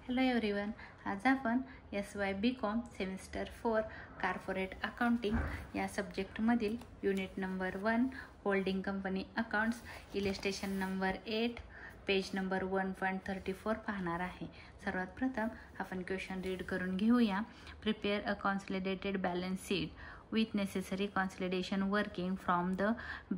Hello everyone, आज आपण SY.BCom semester 4 corporate accounting या सब्जेक्टमधील unit number 1 holding company accounts illustration number 8 page number 1.34 पाहणार आहे. सर्वात प्रथम आपण क्वेश्चन रीड करून घेऊया. Prepare a consolidated balance sheet with necessary consolidation working from the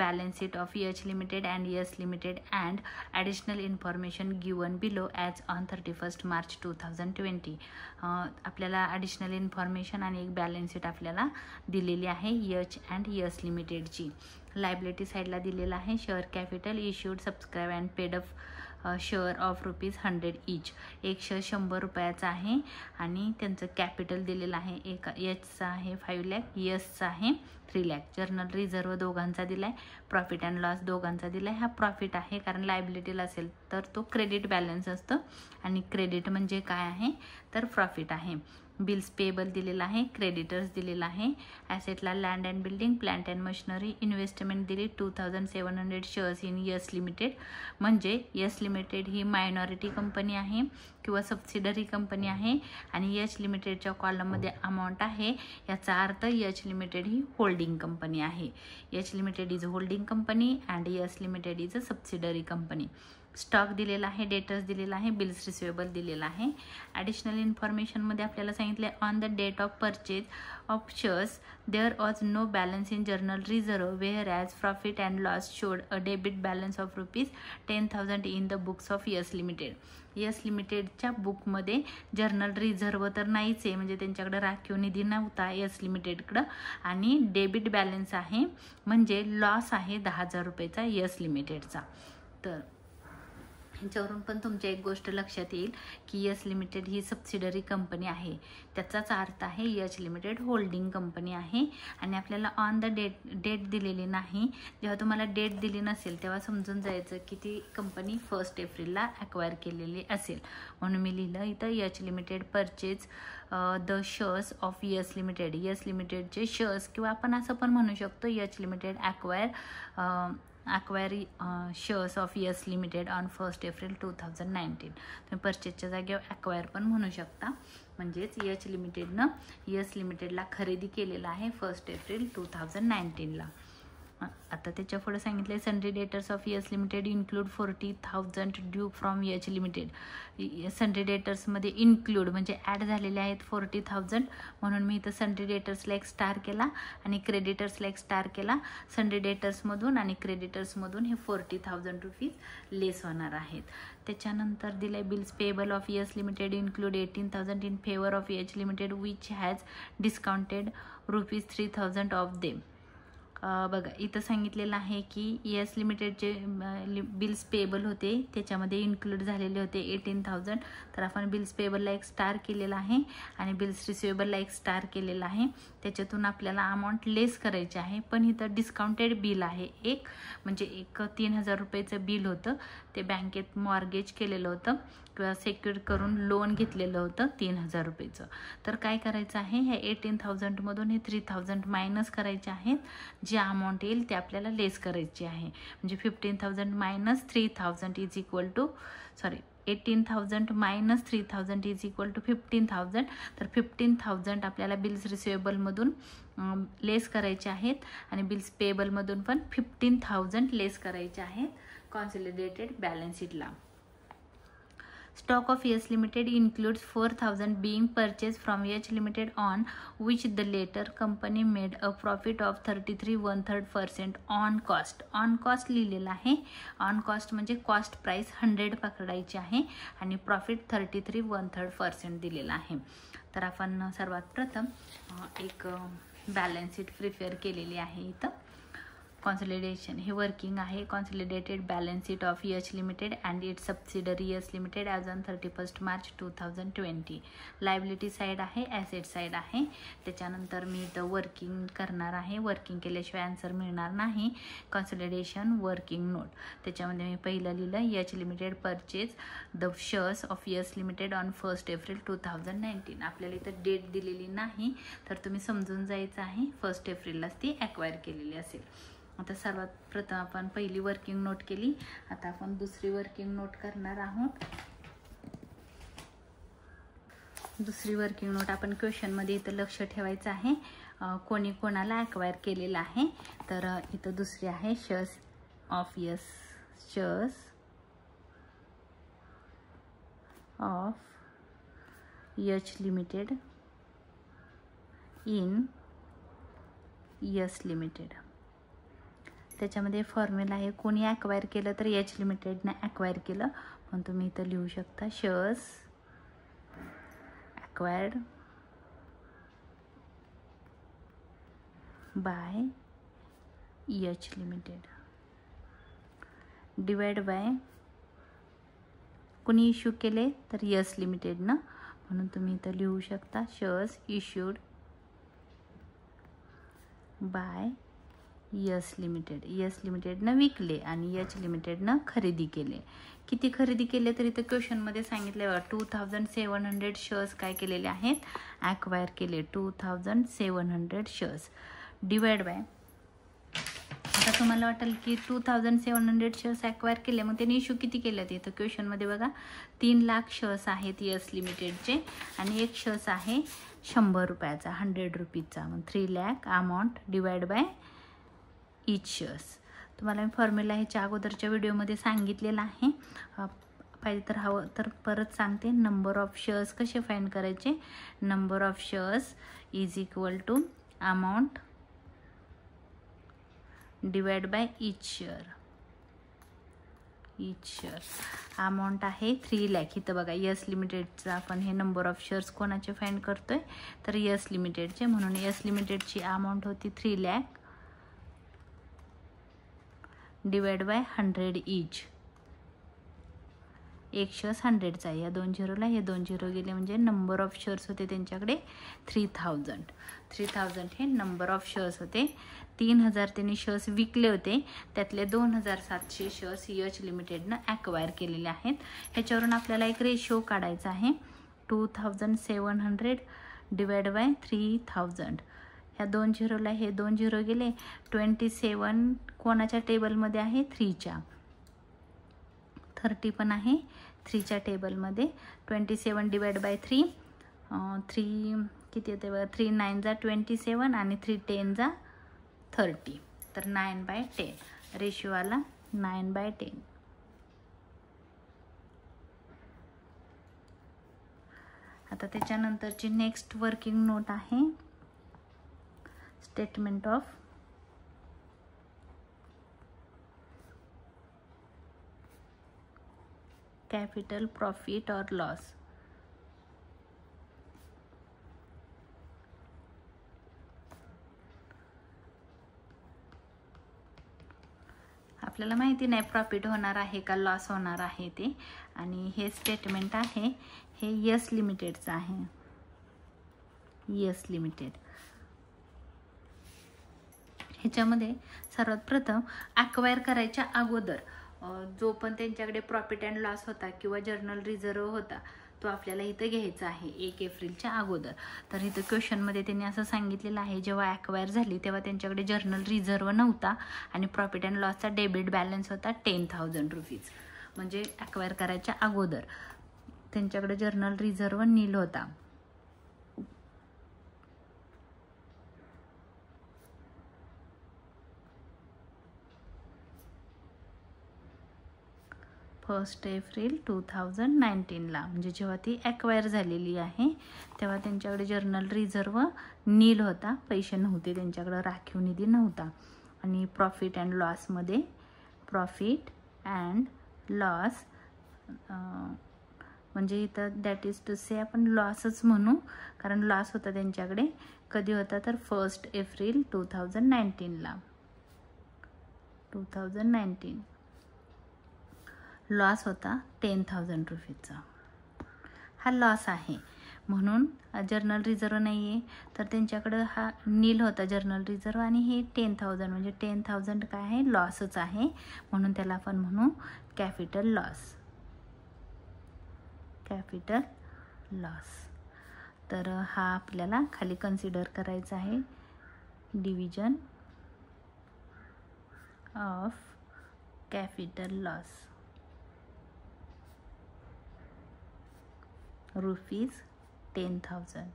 balance sheet of H Limited and S Limited and additional information given below as on 31st March 2020. आपल्याला additional information आणि एक balance sheet आपल्याला दिलेली आहे H and S लिमिटेडची. Liability साईडला दिलेला आहे share capital issued subscribe and paid up share of ₹100 each. एक शेअर 100 रुपयाचा आहे आणि त्यांचं कॅपिटल दिलेलं आहे. एक एचचा आहे 5 लाख, यसचा आहे 3 लाख. जर्नल रिझर्व दोघांचा दिलाय, प्रॉफिट अँड लॉस दोघांचा दिलाय. हा प्रॉफिट आहे कारण लायबिलिटीला असेल तर तो क्रेडिट बॅलन्स असतो आणि क्रेडिट म्हणजे काय आहे तर प्रॉफिट आहे. बिल्स पेबल दिलेला आहे, क्रेडिटर्स दिलेला आहे. ॲसेटला land and building, plant and machinery, investment दिली 2700 शेअर्स इन यस लिमिटेड. म्हणजे यस लिमिटेड ही मायनॉरिटी कंपनी आहे किंवा सबसिडरी कंपनी आहे आणि यच लिमिटेडच्या कॉलममध्ये अमाऊंट आहे. याचा अर्थ यच लिमिटेड ही होल्डिंग कंपनी आहे. H limited is a holding company and yes limited is a subsidiary company. Stock दिलेला आहे, डेटर्स दिलेला आहे, बिल्स रिसिवेबल दिलेला आहे. ॲडिशनल इन्फॉर्मेशनमध्ये आपल्याला सांगितले on the date of purchase of shares there was no balance in general reserve where as profit and loss showed a debit balance of ₹10,000 in the books of yes limited. Yes लिमिटेडच्या बुकमध्ये journal reserve तर नाहीच आहे, म्हणजे त्यांच्याकडे राखीव निधी नव्हता यस लिमिटेडकडं, आणि डेबिट बॅलन्स आहे म्हणजे लॉस आहे ₹10,000 यस लिमिटेडचा. तर ह्याच्यावरून पण तुमच्या एक गोष्ट लक्षात येईल की यस लिमिटेड ही सबसिडरी कंपनी आहे. त्याचाच अर्थ आहे यच लिमिटेड होल्डिंग कंपनी आहे. आणि आपल्याला ऑन द डेट दिलेली नाही. जेव्हा तुम्हाला डेट दिली नसेल तेव्हा समजून जायचं की ती कंपनी 1 एप्रिलला ॲक्वायर केलेली असेल. म्हणून मी लिहिलं इथं H limited purchase the shares of yes limited. Yes लिमिटेडचे शेअर्स किंवा आपण असं पण म्हणू शकतो H limited acquire shares of yes limited on 1 April 2019. तुम्ही परचेजच्या जागेवर ॲक्वायर पण म्हणू शकता. म्हणजेच यच लिमिटेडनं यस लिमिटेडला खरेदी केलेला आहे 1 एप्रिल 2019ला. आता त्याच्या पुढे सांगितले sundry debtors of yes limited include 40,000 due from H limited. Sundry डेटर्समध्ये इन्क्लूड म्हणजे ॲड झालेले आहेत 40,000, म्हणून मी इथं सन्ड्री डेटर्सला एक स्टार केला आणि क्रेडिटर्सला एक स्टार केला. सन्ड्री डेटर्समधून आणि क्रेडिटर्समधून हे ₹40,000 लेस होणार आहेत. त्याच्यानंतर दिलं bills payable of yes limited include 18,000 in favour of H limited which has discounted ₹3,000 of them. बघा इथं सांगितलेलं आहे की यस लिमिटेडचे बिल्स पेबल होते त्याच्यामध्ये इन्क्लूड झालेले होते 18,000. तर आपण बिल्स पेबलला एक स्टार केलेला आहे आणि बिल्स रिसिवेबलला एक स्टार केलेला आहे. त्याच्यातून आपल्याला अमाऊंट लेस करायची आहे. पण इथं डिस्काउंटेड बिल आहे एक, म्हणजे एक ₹3,000 बिल होतं. ते बँकेत मॉर्गेज केलेलं होतं किंवा सेक्युअर करून लोन घेतलेलं होतं ₹3,000. तर काय करायचं आहे, ह्या 18,000मधून हे 3,000 मायनस करायचे आहेत. जे अमाऊंट येईल ते आपल्याला लेस करायची आहे. म्हणजे 15,000 minus 3,000 is equal to 18,000 minus 3,000 is equal to 15,000. तर 15,000 आपल्याला बिल्स रिसिवेबलमधून लेस करायचे आहेत आणि बिल्स पेबलमधून पण 15,000 लेस करायचे आहेत कॉन्सॉलिडेटेड बॅलन्स शीटला. Stock of yes limited includes 4,000 being purchased from H limited on which the later company made a profit of 33 1/3% on cost. On cost लिहिलेला आहे. ऑन कॉस्ट म्हणजे कॉस्ट प्राइस 100 पकडायची आहे आणि प्रॉफिट 33 1/3% दिलेला आहे. तर आपण सर्वात प्रथम एक बॅलन्स शीट प्रिपेअर केलेली आहे. इथं कॉन्सॉलिडेशन हे वर्किंग आहे. Consolidated balance sheet of H limited and it's subsidiary yes limited as on 31 March 2020. Liability side आहे, ॲसेट साईड आहे. त्याच्यानंतर मी इथं वर्किंग करणार आहे. वर्किंग केल्याशिवाय आन्सर मिळणार नाही. कॉन्सॉलिडेशन वर्किंग नोट त्याच्यामध्ये मी पहिलं लिहिलं H limited purchase the shares of yes limited on 1 April 2019. आपल्याला इथं डेट दिलेली नाही तर तुम्ही समजून जायचं आहे 1 एप्रिललाच ती ॲक्वायर केलेली असेल. आता सर्वात प्रथम आपण पहिली वर्किंग नोट केली. आता आपण दुसरी वर्किंग नोट करणार आहोत. दुसरी वर्किंग नोट आपण क्वेश्चनमध्ये इथं लक्ष ठेवायचं आहे, कोणी कोणाला ॲक्वायर केलेलं आहे. तर इथं दुसरी आहे shares of Yash limited in yes limited. त्याच्यामध्ये फॉर्म्युला आहे, कोणी ॲक्वायर केलं तर यच लिमिटेडने ॲक्वायर केलं, म्हणून तुम्ही इथं लिहू शकता shares acquired by H limited divide by कोणी इश्यू केले तर यस लिमिटेडनं, म्हणून तुम्ही इथं लिहू शकता shares issued by yes limited. Yes लिमिटेडनं विकले आणि यच लिमिटेडनं खरेदी केले. किती खरेदी केले तर इथं क्वेश्चनमध्ये सांगितले बघा, 2700 शेअर्स काय केलेले आहेत, ॲक्वायर केले. 2700 शेअर्स डिवाइड बाय, आता तुम्हाला वाटेल की 2700 शेअर्स ॲक्वायर केले, मग त्यांनी इश्यू किती केले ते. तर क्वेश्चनमध्ये बघा 3 लाख शेअर्स आहेत यस लिमिटेडचे आणि एक शेअर्स आहे 100 रुपयाचा, 100 रुपीजचा, मग 3 lakh amount divide by each shares. तुम्हाला मी फॉर्म्युला ह्याच्या अगोदरच्या व्हिडिओमध्ये सांगितलेला आहे, पाहिजे तर हवं तर परत सांगते. नंबर ऑफ शेअर्स कसे फाइंड करायचे, number of shares is equal to amount divide by each share. Amount आहे 3 लाख. इथं बघा यस लिमिटेडचा आपण हे नंबर ऑफ शेअर्स कोणाचे फाइंड करतोय तर यस लिमिटेडचे, म्हणून यस लिमिटेडची अमाऊंट होती 3 लाख डिवाइड बाय 100 इच. एक शेअर्स 100चा आहे, या 2 झिरोला हे 2 झिरो गेले, म्हणजे नंबर ऑफ शेअर्स होते त्यांच्याकडे 3000 हे नंबर ऑफ शेअर्स होते. 3000 त्यांनी शेअर्स विकले होते, त्यातले 2700 शेअर्स यच लिमिटेडनं ॲक्वायर केलेले आहेत. ह्याच्यावरून आपल्याला एक रेशो काढायचा आहे, 2700 डिवाइड बाय 3000. ह्या 2 झिरोला हे 2 झिरो गेले. 27 कोणाच्या टेबलमध्ये आहे, 3च्या. 30 पण आहे 3च्या टेबलमध्ये. 27 डिवाइड बाय 3, 3 किती येते बघा, 3 9 जा 27 आणि 3 10 जा 30, तर 9/10 रेशो आला 9/10. आता त्याच्यानंतरची नेक्स्ट वर्किंग नोट आहे स्टेटमेंट ऑफ कॅपिटल प्रॉफिट और लॉस. आपल्याला माहिती नाही प्रॉफिट होणार आहे का लॉस होणार आहे ते, आणि हे स्टेटमेंट आहे हे यस लिमिटेडचं आहे. यस लिमिटेड ह्याच्यामध्ये सर्वात प्रथम ॲक्वायर करायच्या अगोदर जो पण त्यांच्याकडे प्रॉफिट अँड लॉस होता किंवा जर्नल रिझर्व होता तो आपल्याला इथं घ्यायचा आहे 1 एप्रिलच्या अगोदर. तर इथं क्वेश्चनमध्ये त्यांनी असं सांगितलेलं आहे, जेव्हा ॲक्वायर झाली तेव्हा त्यांच्याकडे जर्नल रिझर्व नव्हता आणि प्रॉफिट अँड लॉसचा डेबिट बॅलन्स होता 10,000 रुपीज. म्हणजे ॲक्वायर करायच्या अगोदर त्यांच्याकडे जर्नल रिझर्व नील होता. फर्स्ट एप्रिल 2019ला, म्हणजे जेव्हा ती ॲक्वायर झालेली आहे तेव्हा त्यांच्याकडे जर्नल रिझर्व नील होता, पैसे नव्हते त्यांच्याकडे, राखीव निधी नव्हता. आणि प्रॉफिट अँड लॉसमध्ये प्रॉफिट अँड लॉस म्हणजे इथं दॅट इज टू से आपण लॉसच म्हणू, कारण लॉस होता त्यांच्याकडे. कधी होता तर 1 एप्रिल 2019ला. 2019 लॉस होता 10,000 रुपीजचा. हा लॉस आहे, म्हणून जर्नल रिझर्व नाही आहे तर त्यांच्याकडं हा नील होता जर्नल रिझर्व, आणि हे 10,000 म्हणजे 10,000 काय आहे, लॉसच आहे, म्हणून त्याला आपण म्हणू कॅपिटल लॉस. Capital loss. तर हा आपल्याला खाली कन्सिडर करायचा आहे, division of capital loss rupees 10,000.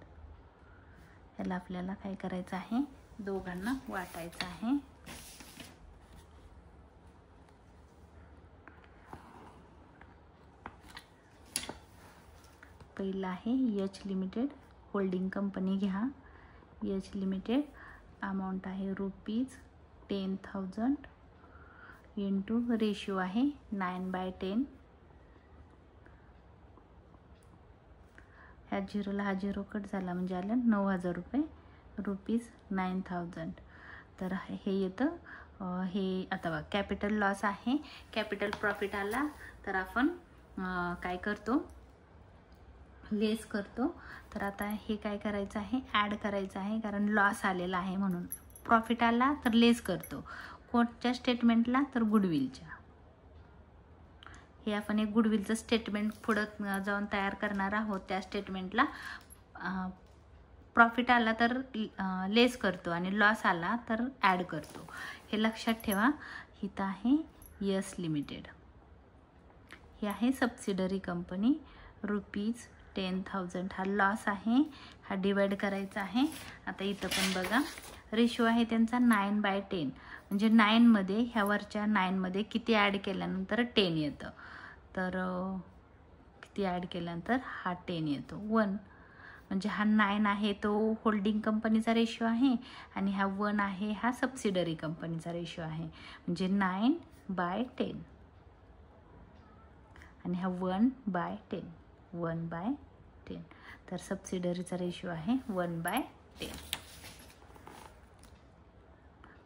याला आपल्याला काय करायचं आहे, दोघांना वाटायचं आहे. पहिला आहे एच लिमिटेड होल्डिंग कंपनी घ्या. एच लिमिटेड अमाऊंट आहे ₹10,000 इंटू रेशिओ आहे 9/10. ह्या झिरोला हा झिरो कट झाला म्हणजे आलं ₹9,000 ₹9,000. तर हे येतं. हे आता बघा कॅपिटल लॉस आहे, कॅपिटल प्रॉफिट आला तर आपण काय करतो, लेस करतो. तर आता हे काय करायचं आहे, ॲड करायचं आहे, कारण लॉस आलेला आहे म्हणून. प्रॉफिट आला तर लेस करतो. कोणत्या स्टेटमेंटला, तर गुडविलच्या. हे आपण एक गुडविलचं स्टेटमेंट पुढं जाऊन तयार करणार आहोत. त्या स्टेटमेंटला प्रॉफिट आला तर लेस करतो आणि लॉस आला तर ॲड करतो. हे लक्षात ठेवा. इथं आहे यस लिमिटेड. ही आहे सबसिडरी कंपनी. ₹10,000 हा लॉस आहे, हा डिवाइड करायचा आहे. आता इथं पण बघा रेशिओ आहे त्यांचा 9/10. म्हणजे 9मध्ये ह्या वरच्या 9मध्ये किती ॲड केल्यानंतर 10 येतं. तर किती ॲड केल्यानंतर हा 10 येतो 1. म्हणजे हा 9 आहे तो होल्डिंग कंपनीचा रेशिओ आहे आणि हा 1 आहे हा सबसिडरी कंपनीचा रेशिओ आहे. म्हणजे 9/10 आणि हा 1/10. 1/10. तर सबसिडरीचा रेशिओ आहे 1/10.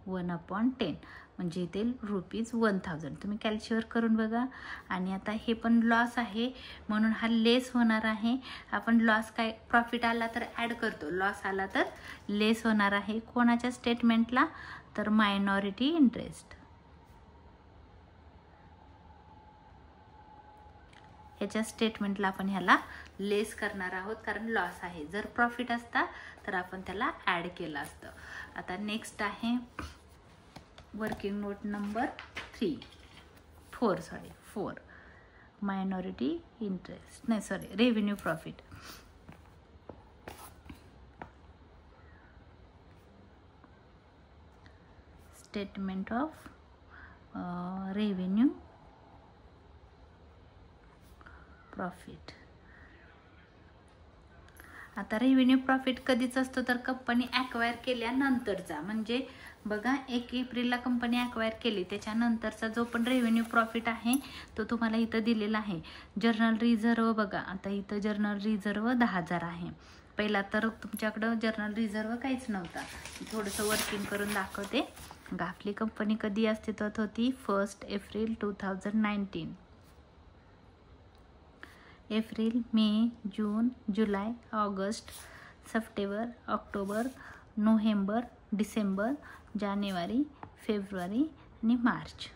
1/10 म्हणजे इथे ₹1,000. तुम्ही कॅल्क्युलेट करून बघा. आणि आता हे पण लॉस आहे म्हणून हा लेस होणार आहे. आपण लॉस काय, प्रॉफिट आला तर ॲड करतो, लॉस आला तर लेस होणार आहे. कोणाच्या स्टेटमेंटला, तर मायनॉरिटी इंटरेस्ट. ह्याच्या स्टेटमेंटला आपण ह्याला लेस करणार आहोत कारण लॉस आहे. जर प्रॉफिट असता तर आपण त्याला ॲड केलं असतं. आता नेक्स्ट आहे working note number 4 minority interest, नाही sorry, revenue profit. Statement of revenue profit. आता रेव्हेन्यू प्रॉफिट कधीच असतो, तर कंपनी ॲक्वायर केल्यानंतरचा. म्हणजे बघा 1 एप्रिलला कंपनी ॲक्वायर केली त्याच्यानंतरचा जो पण रेव्हेन्यू प्रॉफिट आहे तो तुम्हाला इथं दिलेला आहे. जर्नल रिझर्व बघा, आता इथं जर्नल रिझर्व 10,000 आहे. पहिला तर तुमच्याकडं जर्नल रिझर्व काहीच नव्हता. थोडंसं वर्किंग करून दाखवते. आपली कंपनी कधी अस्तित्वात होती, 1 एप्रिल 2019. एप्रिल, मे, जून, जुलै, August, September, October, November, December, जानेवारी, फेब्रुवारी आणि मार्च.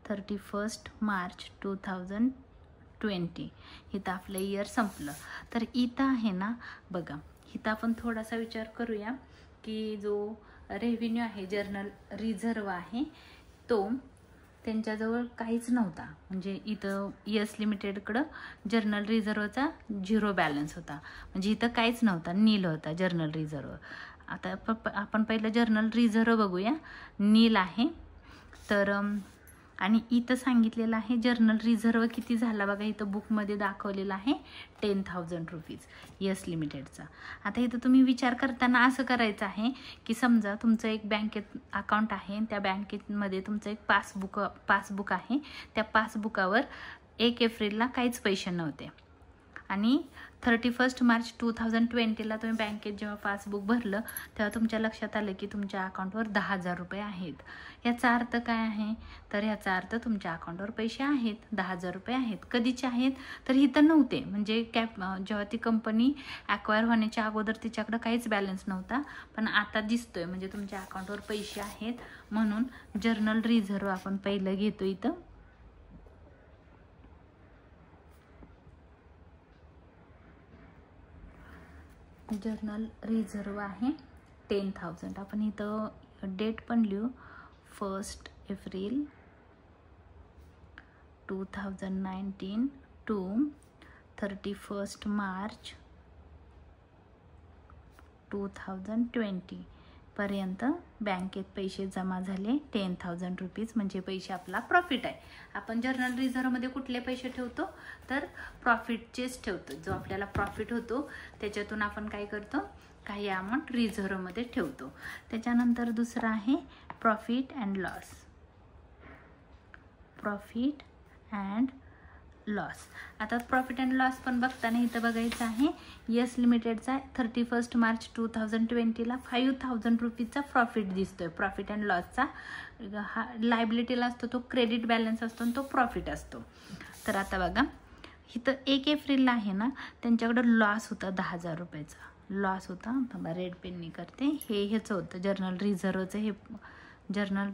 31 मार्च 2020 इथं आपलं इयर संपलं. तर इथं आहे ना बघा, इथं आपण थोडासा विचार करूया की जो रेव्हेन्यू आहे, जर्नल रिझर्व आहे, तो त्यांच्याजवळ काहीच नव्हता. म्हणजे इथं यस लिमिटेडकडं जर्नल रिझर्वचा 0 बॅलन्स होता. म्हणजे इथं काहीच नव्हता, नील होता जर्नल रिझर्व. आता आपण पहिलं जर्नल रिझर्व बघूया. नील आहे. तर आणि इथं सांगितलेलं आहे जर्नल रिझर्व किती झाला बघा, इथं बुकमध्ये दाखवलेलं आहे ₹10,000 यस लिमिटेडचा. आता इथं तुम्ही विचार करताना असं करायचं आहे की समजा तुमचं एक बँकेत अकाउंट आहे, त्या बँकेमध्ये तुमचं एक पासबुक आहे. त्या पासबुकावर 1 एप्रिलला काहीच पैसे नव्हते आणि 31 मार्च 2020ला तुम्ही बँकेत जेव्हा पासबुक भरलं तेव्हा तुमच्या लक्षात आलं की तुमच्या अकाउंटवर ₹10,000 आहेत. याचा अर्थ काय आहे, तर याचा अर्थ तुमच्या अकाउंटवर पैसे आहेत, ₹10,000 आहेत. कधीचे आहेत, तर इथं नव्हते. म्हणजे जेव्हा ती कंपनी ॲक्वायर होण्याच्या अगोदर तिच्याकडं काहीच बॅलन्स नव्हता, पण आता दिसतोय. म्हणजे तुमच्या अकाउंटवर पैसे आहेत म्हणून जर्नल रिझर्व आपण पहिलं घेतो. इथं जर्नल रिझर्व आहे 10,000. आपण इथं डेट पण लिहू, 1 एप्रिल 2019 to 31 मार्च 2020 पर्यंत बँकेत पैसे जमा झाले 10,000 रुपीज, म्हणजे पैसे आपला प्रॉफिट आहे. आपण जर्नल रिझर्वमध्ये कुठले पैसे ठेवतो तर प्रॉफिटचेच ठेवतो. जो आपल्याला प्रॉफिट होतो त्याच्यातून आपण काय करतो, काही अमाऊंट रिझर्वमध्ये ठेवतो. त्याच्यानंतर दुसरं आहे profit and loss. Profit and loss. आता प्रॉफिट अँड लॉस पण बघताना इथं बघायचं आहे यस लिमिटेडचा 31 मार्च 2020ला 5,000 रुपीजचा प्रॉफिट दिसतोय. प्रॉफिट अँड लॉसचा हा लायबिलिटीला असतो, तो क्रेडिट बॅलन्स असतो आणि तो प्रॉफिट असतो. तर आता बघा इथं 1 एप्रिलला आहे ना, त्यांच्याकडं लॉस होता 10,000 रुपयाचा. लॉस होता, थांबा रेड पेननी करते, हे ह्याचं होतं जर्नल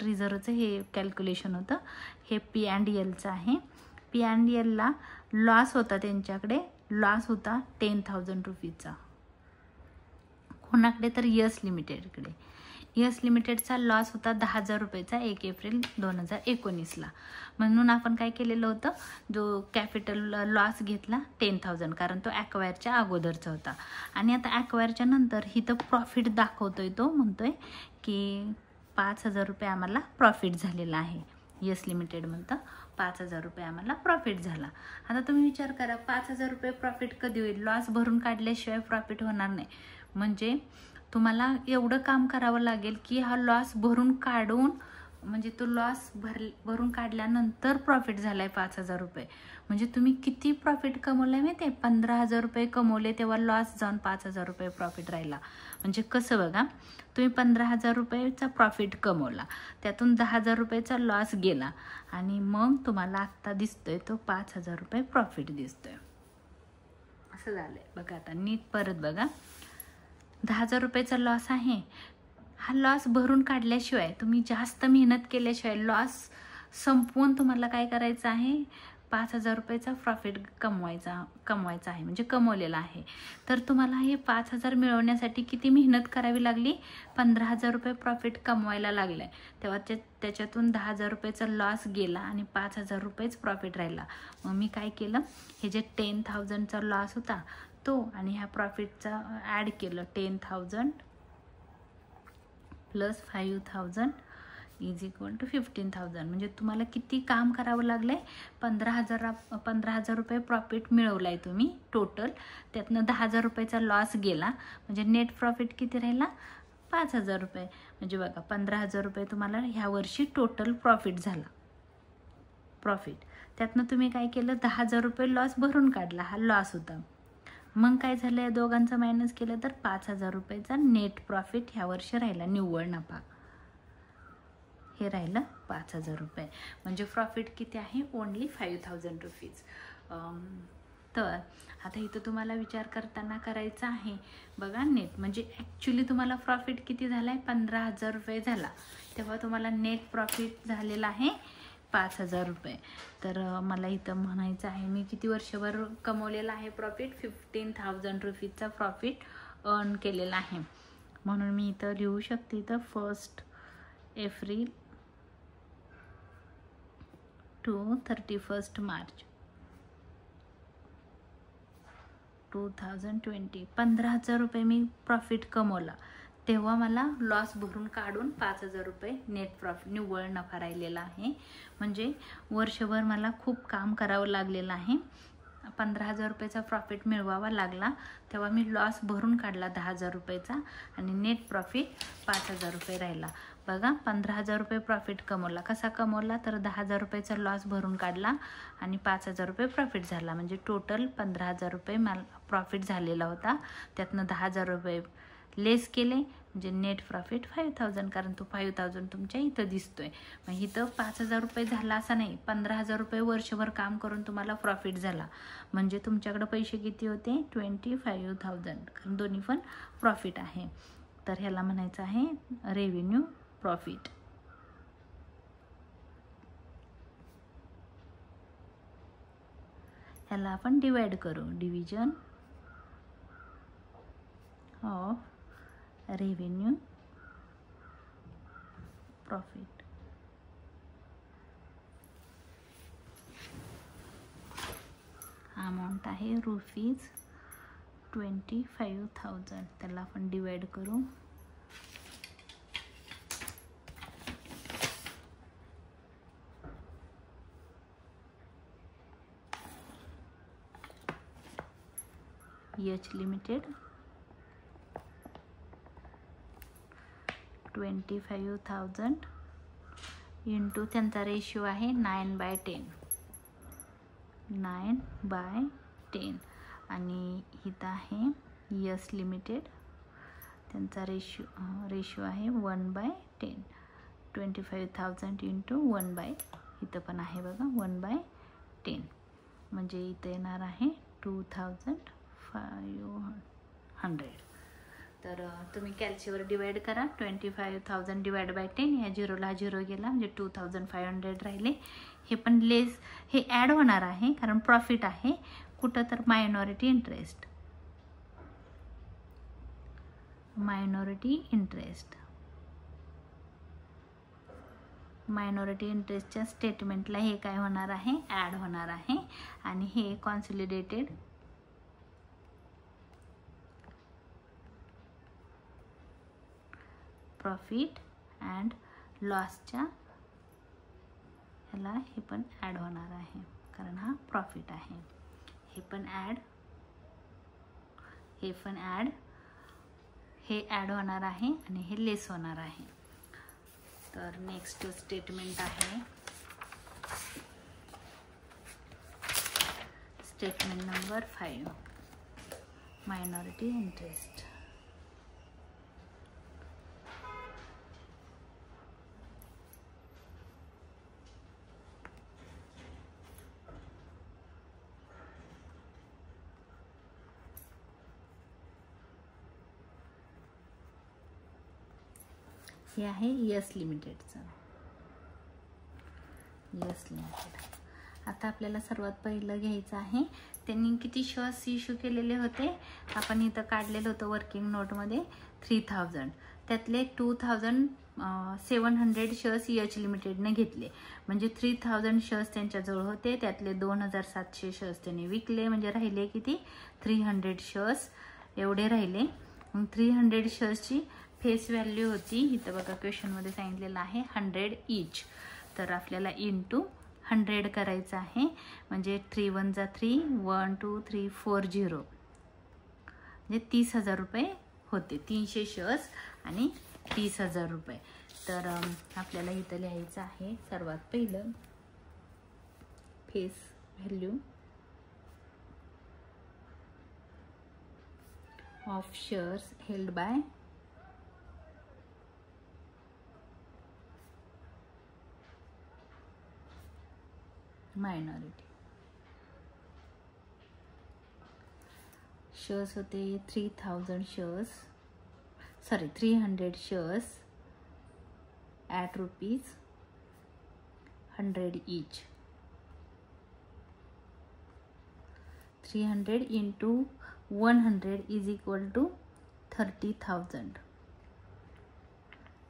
रिझर्वचं हे कॅल्क्युलेशन होतं. हे P&Lचं आहे. P&Lला लॉस होता, त्यांच्याकडे लॉस होता 10,000 रुपीजचा. कोणाकडे तर यस लिमिटेडकडे. यस लिमिटेडचा लॉस होता 10,000 रुपयाचा 1 एप्रिल 2019ला. म्हणून आपण काय केलेलं होतं, जो कॅपिटल लॉस घेतला 10,000, कारण तो ॲक्वायरच्या अगोदरचा होता. आणि आता ॲक्वायरच्या नंतर इथं प्रॉफिट दाखवतोय, तो म्हणतोय की 5,000 रुपये आम्हाला प्रॉफिट झालेला आहे. यस लिमिटेड म्हणतं 5,000 रुपये आम्हाला प्रॉफिट झाला. आता तुम्ही विचार करा 5,000 रुपये प्रॉफिट कधी होईल? लॉस भरून काढल्याशिवाय प्रॉफिट होणार नाही. म्हणजे तुम्हाला एवढं काम करावं लागेल की हा लॉस भरून काढून, म्हणजे तो लॉस भरून काढल्यानंतर प्रॉफिट झालाय 5,000 रुपये. म्हणजे तुम्ही किती प्रॉफिट कमवलंय माहिती आहे? 15,000 रुपये कमवले तेव्हा लॉस जाऊन 5,000 रुपये प्रॉफिट राहिला. म्हणजे कसं बघा, तुम्ही 15,000 रुपयेचा प्रॉफिट कमवला, त्यातून 10,000 रुपयेचा लॉस गेला आणि मग तुम्हाला आत्ता दिसतोय तो 5,000 रुपये प्रॉफिट दिसतोय. असं झालंय बघा. आता नीट परत बघा, 10,000 रुपयेचा लॉस आहे. हा लॉस भरून काढल्याशिवाय, तुम्ही जास्त मेहनत केल्याशिवाय लॉस संपवून तुम्हाला काय करायचं आहे, 5,000 रुपयेचा प्रॉफिट कमवायचा आहे, म्हणजे कमवलेला आहे. तर तुम्हाला हे 5,000 मिळवण्यासाठी किती मेहनत करावी लागली? 15,000 रुपये प्रॉफिट कमवायला लागलाय, तेव्हा त्याच्यातून 10,000 रुपयेचा लॉस गेला आणि 5,000 रुपयेच प्रॉफिट राहिला. मग मी काय केलं, हे जे 10,000चा लॉस होता तो आणि ह्या प्रॉफिटचा ॲड केलं, 10,000 प्लस 5,000 इज इक्वल टू 15,000. म्हणजे तुम्हाला किती काम करावं लागलं आहे? 15,000 रुपये प्रॉफिट मिळवलं आहे तुम्ही टोटल, त्यातनं 10,000 रुपयेचा लॉस गेला, म्हणजे नेट प्रॉफिट किती राहिला? 5,000 रुपये. म्हणजे बघा 15,000 रुपये तुम्हाला ह्या वर्षी टोटल प्रॉफिट झाला. त्यातनं तुम्ही काय केलं, 10,000 रुपये लॉस भरून काढला, हा लॉस होता. मग काय झालं, या दोघांचं मायनस केलं तर 5,000 रुपयेचा नेट प्रॉफिट ह्या वर्षी राहिला, निव्वळ नफा हे राहिलं 5,000 रुपये. म्हणजे प्रॉफिट किती आहे? Only 5,000 rupees. तर आता इथं तुम्हाला विचार करताना करायचा आहे बघा, नेट म्हणजे ॲक्च्युली तुम्हाला प्रॉफिट किती झाला आहे? 15,000 रुपये झाला, तेव्हा तुम्हाला नेट प्रॉफिट झालेला आहे 5,000 रुपये. तर मला इथं म्हणायचं आहे, मी किती वर्षभर कमवलेला आहे प्रॉफिट? 15,000 रुपीजचा प्रॉफिट अर्न केलेला आहे. म्हणून मी इथं लिहू शकते, इथं 1 एप्रिल टू 31 मार्च 2020 15,000 रुपये मी प्रॉफिट कमवला, तेव्हा मला लॉस भरून काढून 5,000 रुपये नेट प्रॉफिट निव्वळ नफा राहिलेला आहे. म्हणजे वर्षभर मला खूप काम करावं लागलेलं आहे. 15,000 रुपयाचा प्रॉफिट मिळवावा लागला, तेव्हा मी लॉस भरून काढला 10,000 रुपयेचा आणि नेट प्रॉफिट 5,000 रुपये राहिला. बघा 15,000 रुपये प्रॉफिट कमवला. कसा कमवला? तर 10,000 रुपयाचा लॉस भरून काढला आणि 5,000 रुपये प्रॉफिट झाला. म्हणजे टोटल 15,000 रुपये मला प्रॉफिट झालेला होता, त्यातनं 10,000 रुपये लेस केले, म्हणजे नेट प्रॉफिट 5,000, कारण तो 5,000 तुमच्या इथं दिसतोय. मग इथं 5,000 रुपये झाला असं नाही, 15,000 रुपये वर्षभर काम करून तुम्हाला प्रॉफिट झाला. म्हणजे तुमच्याकडे पैसे किती होते? 25,000, कारण दोन्ही पण प्रॉफिट आहे. तर ह्याला म्हणायचं आहे रेव्हेन्यू प्रॉफिट. ह्याला आपण डिवाइड करू, division of revenue profit. Amount आहे ₹25,000. त्याला आपण डिवाइड करू. एच लिमिटेड 25,000 इंटू त्यांचा रेशिओ आहे 9/10 आणि इथं आहे यस लिमिटेड, त्यांचा रेशिओ आहे 1/10. 25,000 इंटू 1/, इथं पण आहे बघा 1/10, म्हणजे इथं येणार आहे 2,500. तर तुम्ही कॅल्सीवर डिवाइड करा. 25,000 डिवाइड बाय 10, या झिरोला झिरो गेला म्हणजे 2,500 राहिले. हे पण लेस, हे ॲड होणार आहे कारण प्रॉफिट आहे. कुठं तर मायनॉरिटी इंटरेस्टच्या स्टेटमेंटला हे काय होणार आहे, ॲड होणार आहे. आणि हे कॉन्सॉलिडेटेड प्रॉफिट अँड लॉसच्या ह्याला हे पण ॲड होणार आहे कारण हा प्रॉफिट आहे. हे ॲड होणार आहे आणि हे लेस होणार आहे. तर नेक्स्ट स्टेटमेंट आहे स्टेटमेंट नंबर 5, मायनॉरिटी इंटरेस्ट. हे आहे यस लिमिटेडचं. आता आपल्याला सर्वात पहिलं घ्यायचं आहे, त्यांनी किती शेअर्स इश्यू केलेले होते, आपण इथं काढलेलं होतं वर्किंग नोटमध्ये 3,000. त्यातले 2,700 शेअर्स एच लिमिटेडने घेतले, म्हणजे 3,000 शेअर्स त्यांच्याजवळ होते. त्यातले 2,700 शेअर्स त्यांनी विकले, म्हणजे राहिले किती 300 शेअर्स एवढे राहिले. मग 300 शेअर्सची फेस व्हॅल्यू होती, इथं बघा क्वेश्चनमध्ये सांगितलेलं आहे 100 ईच. तर आपल्याला इंटू 100 करायचं आहे, म्हणजे 3 1 जा 3, 1 2 3 4 0, म्हणजे 30,000 रुपये होते. 300 शेअर्स आणि 30,000 रुपये. तर आपल्याला इथं लिहायचं आहे सर्वात पहिलं face value of shares held by minority. Shares होते 300 shares at ₹100 each. 300 into 100 is equal to 30,000.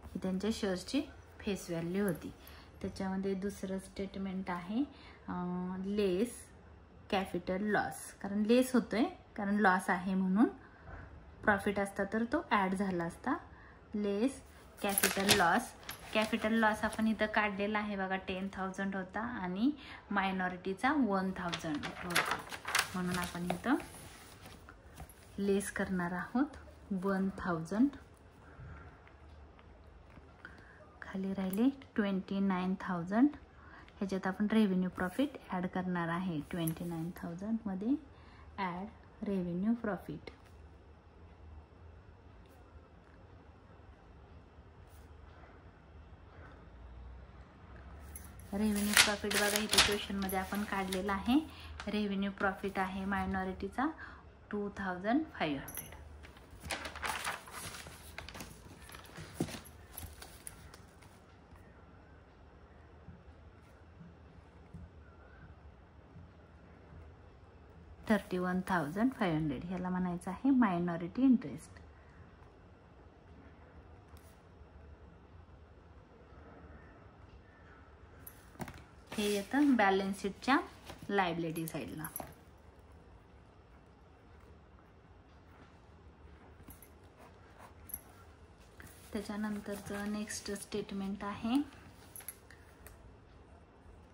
ही त्यांच्या शेअर्सची फेस व्हॅल्यू होती. त्याच्यामध्ये दुसरं स्टेटमेंट आहे लेस कॅपिटल लॉस. कारण लेस होतोय कारण लॉस आहे म्हणून, प्रॉफिट असता तर तो ॲड झाला असता. लेस कॅपिटल लॉस आपण इथं काढलेला आहे बघा, 10,000 होता आणि मायनॉरिटीचा 1,000 होता, म्हणून आपण इथं लेस करणार आहोत 1,000. खाली राहिले 29,000. ह्याच्यात आपण रेव्हेन्यू प्रॉफिट ॲड करणार आहे. 29,000 मध्ये add revenue profit. Revenue profit बघा इथे क्वेश्चनमध्ये आपण काढलेला आहे. रेव्हेन्यू प्रॉफिट आहे मायनॉरिटीचा 2,500. $31,500 ह्याला म्हणायचं आहे मायनॉरिटी इंटरेस्ट. हे येतं बॅलन्स शीटच्या लायबिलिटी साईडला. त्याच्यानंतरचं नेक्स्ट स्टेटमेंट आहे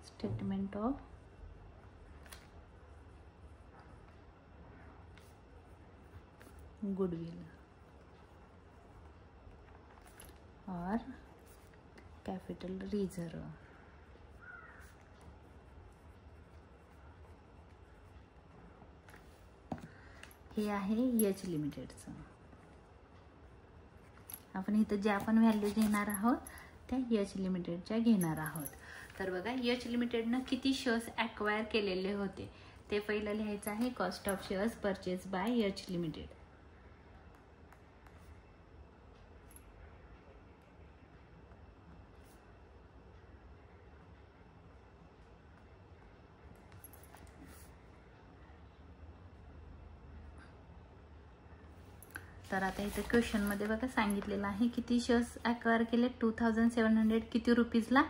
स्टेटमेंट ऑफ गुडविल और कॅपिटल रिझर्व. हे आहे एच लिमिटेडचं. आपण इथं ज्या पण व्हॅल्यू घेणार आहोत त्या एच लिमिटेडच्या घेणार आहोत. तर बघा एच लिमिटेडनं किती शेअर्स ॲक्वायर केलेले होते ते पहिलं लिहायचं आहे. Cost of shares purchase by H limited. तर आता इथे क्वेश्चनमध्ये बघा सांगितलेलं आहे किती शेअर्स ॲक्वायर केले. 2700 किती रुपीजला.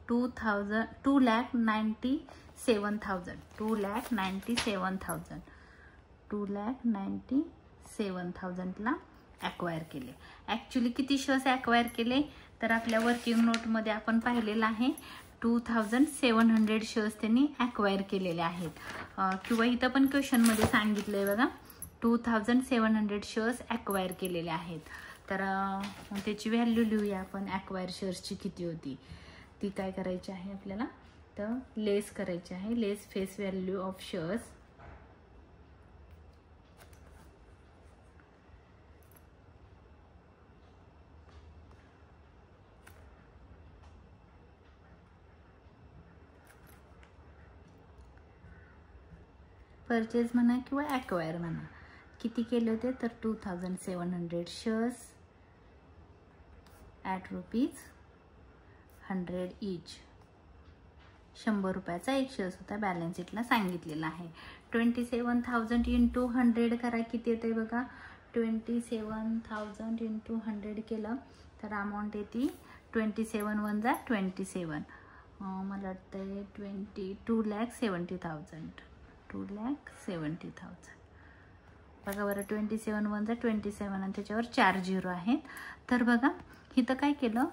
2,97,000 2,97,000 ला ॲक्वायर केले. ॲक्च्युली किती शेअर्स ॲक्वायर केले तर आपल्या वर्किंग नोटमध्ये आपण पाहिलेलं आहे 2700 शेअर्स त्यांनी ॲक्वायर केलेले आहेत. किंवा इथं पण क्वेश्चनमध्ये सांगितलं आहे बघा 2700 शेअर्स ॲक्वायर केलेले आहेत. तर त्याची व्हॅल्यू लिहूया आपण. ॲक्वायर शेअर्सची किती होती ती काय करायची आहे आपल्याला तर लेस करायची आहे. Less face value of shares purchase म्हणा किंवा ॲक्वायर म्हणा. किती केले होते तर 2700 शेअर्स ॲट ₹100 ईच. 100 रुपयाचा एक शेअर्स होता. बॅलन्स शीटला सांगितलेला आहे. 27,000 इंटू 100 करा. किती येते बघा 27,000 इंटू 100 केलं तर अमाऊंट येते 27 × 1 = 27. मला वाटतं 2,70,000 2,70,000 बघा बरं. 27 × 1 = 27 आणि त्याच्यावर 4 झिरो आहेत. तर बघा इथं काय केलं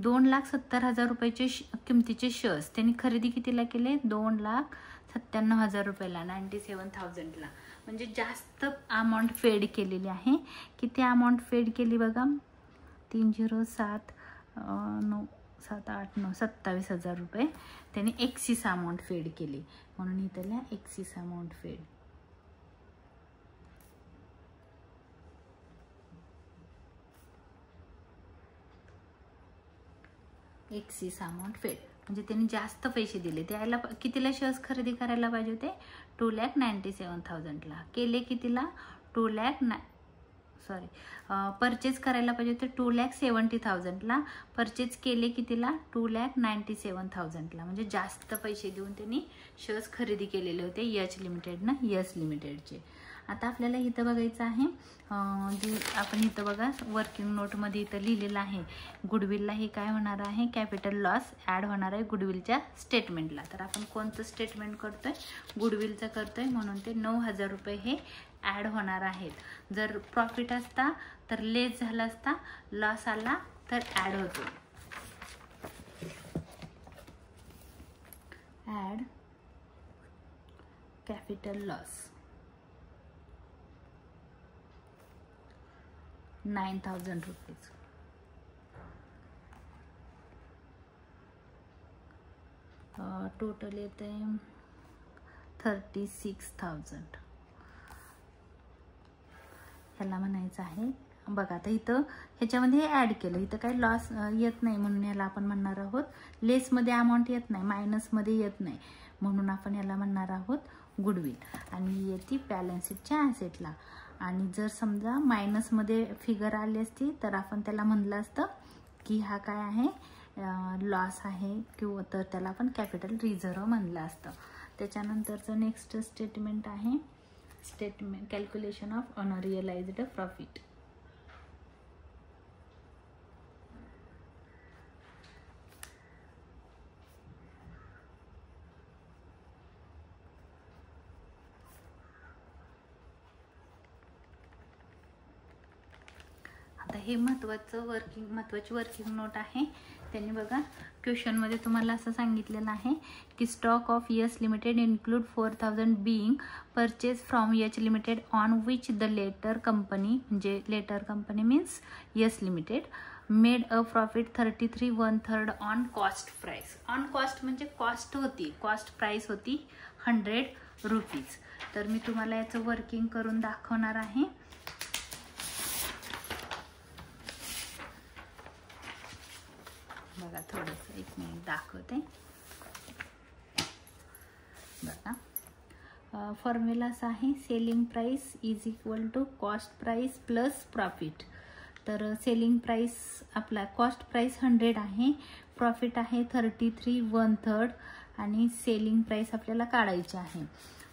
2,70,000 रुपयाचे किमतीचे शेअर्स त्यांनी खरेदी कितीला केले 2,97,000 रुपयाला 97,000ला. म्हणजे जास्त अमाऊंट फेड केलेली आहे. किती अमाऊंट फेड केली बघा 27,000 रुपये त्यांनी एक्सिस अमाऊंट फेड केली. म्हणून इथल्या एक्सिस अमाऊंट फेड. एक्सिस अमाऊंट फेड म्हणजे त्यांनी जास्त पैसे दिले. त्याला कितीला शेअर्स खरेदी करायला पाहिजे होते 2,97,000ला. केले कितीला परचेज करायला पाहिजे होते 2,70,000ला. परचेज केले कितीला 2,97,000ला. म्हणजे जास्त पैसे देऊन त्यांनी शेअर्स खरेदी केलेले होते एच लिमिटेडनं एच लिमिटेडचे. आता आपल्याला इथं बघायचं आहे जे आपण इथं बघा वर्किंग नोटमध्ये इथं लिहिलेलं आहे गुडविलला हे काय होणार आहे कॅपिटल लॉस ॲड होणार आहे गुडविलच्या स्टेटमेंटला. तर आपण कोणतं स्टेटमेंट करतोय गुडविलचं करतोय म्हणून ते 9,000 रुपये हे ॲड होणार आहेत. जर प्रॉफिट असता तर लेस झाला असता, लॉस आला तर ॲड होतो. Add capital loss 9,000 rupees. Total येते 36,000. ह्याला म्हणायचं आहे बघा. आता इथं ह्याच्यामध्ये ॲड केलं. इथं काही लॉस येत नाही म्हणून ह्याला आपण म्हणणार आहोत लेसमध्ये अमाऊंट येत नाही, मायनसमध्ये येत नाही म्हणून आपण ह्याला म्हणणार आहोत गुडविल. आणि येते बॅलन्स शीटच्या ॲसेटला. आणि जर समजा मायनसमध्ये फिगर आली असती तर आपण त्याला म्हणलं असतं की हा काय आहे लॉस आहे किंवा तर त्याला आपण कॅपिटल रिझर्व म्हणलं असतं. त्याच्यानंतरचं नेक्स्ट स्टेटमेंट आहे स्टेटमेंट कॅल्क्युलेशन ऑफ अनरिअलाइज्ड प्रॉफिट. आता हे महत्त्वाची वर्किंग नोट आहे. त्यांनी बघा क्वेश्चनमध्ये तुम्हाला असं सांगितलेलं आहे की stock of yes limited include 4000 being purchase from H limited on which the latter company, म्हणजे latter company means yes limited, made a profit 33 1/3 on cost price. On cost म्हणजे कॉस्ट होती, कॉस्ट प्राइस होती 100 rupees. तर मी तुम्हाला याचं working करून दाखवणार आहे. बघा थोडंसं 1 मिनिट दाखवते. बघा फॉर्म्युला असा आहे, selling price is equal to cost price plus profit. तर सेलिंग प्राइस आपला कॉस्ट प्राइस 100 आहे, प्रॉफिट आहे 33 1/3 आणि सेलिंग प्राइस आपल्याला काढायची आहे.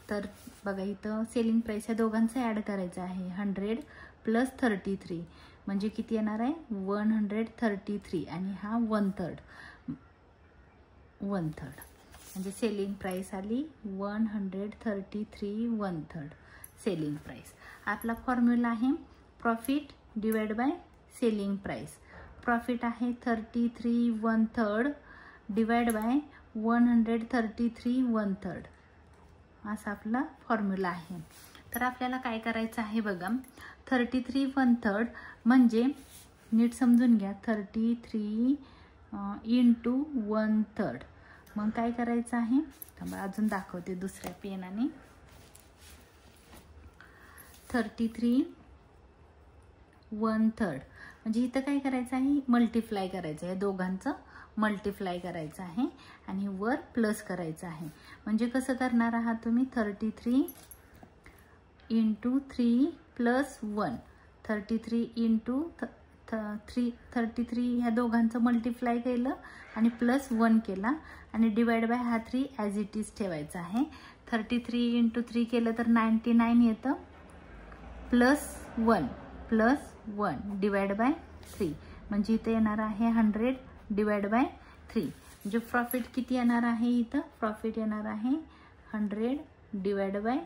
तर बघा इथं सेलिंग प्राइस या दोघांचं ॲड करायचं आहे. 100 प्लस 33 म्हणजे किती येणार आहे 133 आणि हा 1/3 म्हणजे सेलिंग प्राइस आली 133 1/3 सेलिंग प्राइस. आपला फॉर्म्युला आहे profit divide by selling price. Profit आहे 33 1/3 डिवाइड बाय 133 1/3 असा आपला फॉर्म्युला आहे. तर आपल्याला काय करायचं आहे बघा, 33 1/3 म्हणजे नीट समजून घ्या 33 इंटू 1/3. मग काय करायचं आहे, अजून दाखवते दुसऱ्या पेनाने. 33 1/3 म्हणजे इथं काय करायचं आहे मल्टिप्लाय करायचं आहे, दोघांचं मल्टिप्लाय करायचं आहे आणि वर प्लस करायचं आहे. म्हणजे कसं करणार आहात तुम्ही 33 इंटू 3 प्लस 1, 33 इंटू 33 ह्या दोघांचं मल्टिप्लाय केलं आणि प्लस 1 केला आणि डिवाइड बाय हा 3 ॲज इट इज ठेवायचा आहे. 33 इंटू 3 केलं तर 99 येतं प्लस 1 डिवाइड बाय 3 म्हणजे इथं येणार आहे 100 डिवाइड बाय 3. म्हणजे प्रॉफिट किती येणार आहे, इथं प्रॉफिट येणार आहे 100 डिवाइड बाय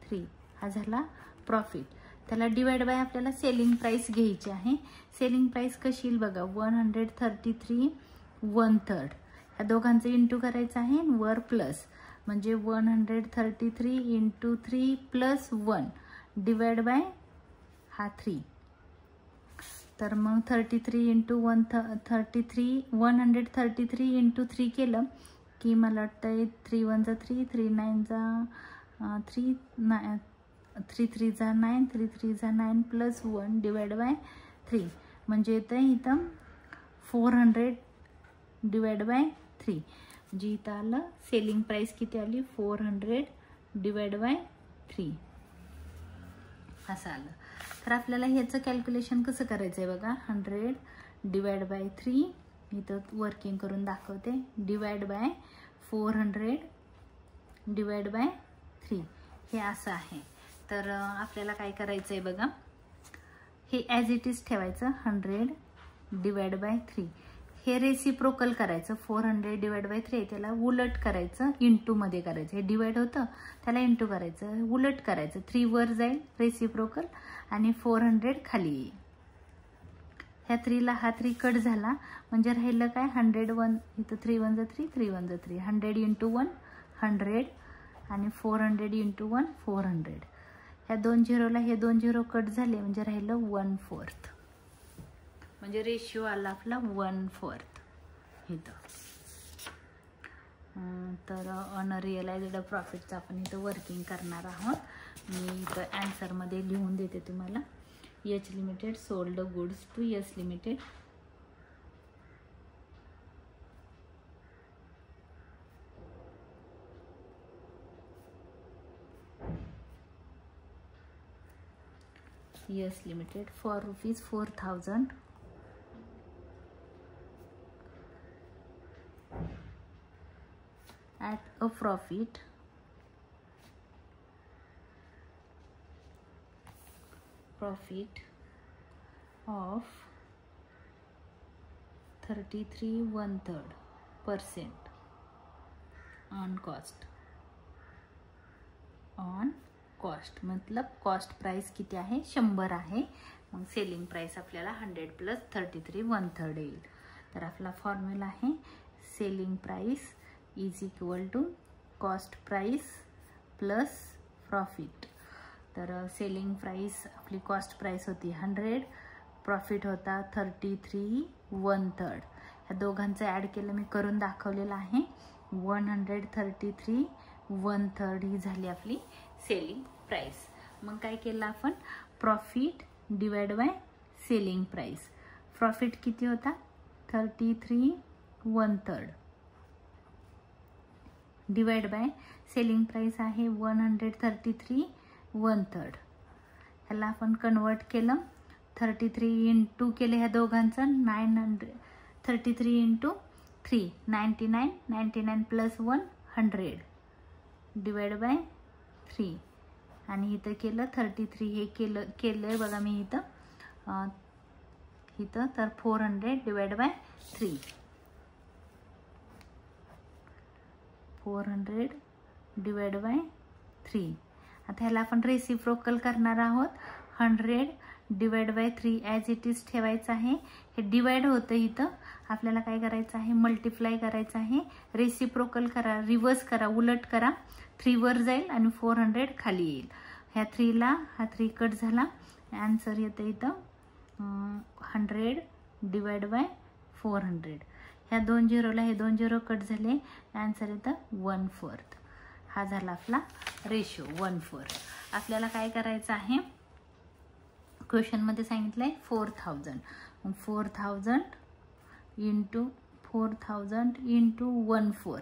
3. हा झाला प्रॉफिट. त्याला डिवाइड बाय आपल्याला सेलिंग प्राइस घ्यायची आहे. सेलिंग प्राइस कशी येईल बघा 133 1/3 ह्या दोघांचं इंटू करायचं आहे वर प्लस म्हणजे 133 इंटू 3 प्लस 1 डिवाइड बाय हा 3. तर मग 33 इंटू 133 इंटू 3 केलं की मला वाटतं 3 1 जा 3 3 9 जा 3 3 3 जा 9 3 3 जा 9 प्लस 1 डिवाइड बाय 3 म्हणजे इथं 400 डिवाइड बाय 3 म्हणजे इथं आलं सेलिंग प्राइस किती आली 400 डिवाइड बाय 3 असं आलं. तर आपल्याला ह्याचं कॅल्क्युलेशन कसं करायचं आहे बघा 100 डिवाइड बाय 3 इथं वर्किंग करून दाखवते डिवाइड बाय 400 डिवाइड बाय 3 हे असं आहे. तर आपल्याला काय करायचं आहे बघा, हे ॲज इट इज ठेवायचं 100 डिवाइड बाय 3. हे रेसिप्रोकल करायचं 400 डिवाइड बाय 3 त्याला उलट करायचं इंटूमध्ये करायचं. हे डिवाइड होतं त्याला इंटू करायचं, उलट करायचं 3 वर जाईल रेसिप्रोकल आणि 400 खाली येईल. ह्या 3ला हा 3 कट झाला म्हणजे राहिलं काय 101 इथं 3 1 जा 3 3 1 जा 3 100 इंटू 1 100 आणि 400 इंटू 1 400. ह्या 2 झिरोला हे 2 झिरो कट झाले म्हणजे राहिलं 1/4 म्हणजे रेशिओ आला आपला 1/4 इथं. तर अनरिअलाइज्ड प्रॉफिटचं आपण इथं वर्किंग करणार आहोत. मी इथं ॲन्सरमध्ये लिहून देते तुम्हाला. H Limited sold goods to Yes limited Yes Limited for ₹4,000 at a profit of 33 1/3% on cost. मतलब कॉस्ट प्राइस किती आहे 100 आहे. मग सेलिंग प्राइस आपल्याला 100 प्लस 33 1/3 येईल. तर आपला फॉर्म्युला आहे selling price is equal to cost price plus profit. तर सेलिंग प्राइस आपली कॉस्ट प्राइस होती 100, प्रॉफिट होता 33 1/3. ह्या दोघांचं ॲड केलं मी करून दाखवलेलं आहे. 133 1/3 ही झाली आपली सेलिंग प्राइस. मग काय केलं आपण, profit divide by selling price. Profit किती होता 33 1/3 डिवाइड बाय सेलिंग प्राइस आहे 133 1/3. ह्याला आपण कन्वर्ट केलं 33 इंटू केले ह्या दोघांचं 33 इंटू 3 99 99 प्लस 1 100 डिवाइड बाय 3 आणि इथं केलं 33 हे केलं बघा मी इथं तर 400 डिवाइड बाय 3 400 डिवाइड बाय 3. आता ह्याला आपण रेसिप्रोकल करणार आहोत. 100 divide by 3 as it is ठेवायचं आहे. हे डिवाइड होतं इथं, आपल्याला काय करायचं आहे मल्टिप्लाय करायचं आहे. रेसिप्रोकल करा, रिव्हर्स करा, उलट करा. 3 वर जाईल आणि 400 खाली येईल. ह्या 3ला हा 3 कट झाला. आन्सर येतं इथं 100 डिवाइड बाय 400. ह्या 2 झिरोला हे 2 झिरो कट झाले. आन्सर येतं 1/4. हा झाला आपला रेशो 1/4. आपल्याला काय करायचं आहे, क्वेश्चनमध्ये सांगितलं आहे 4000. 4000 इंटू 4000 इंटू 1/4.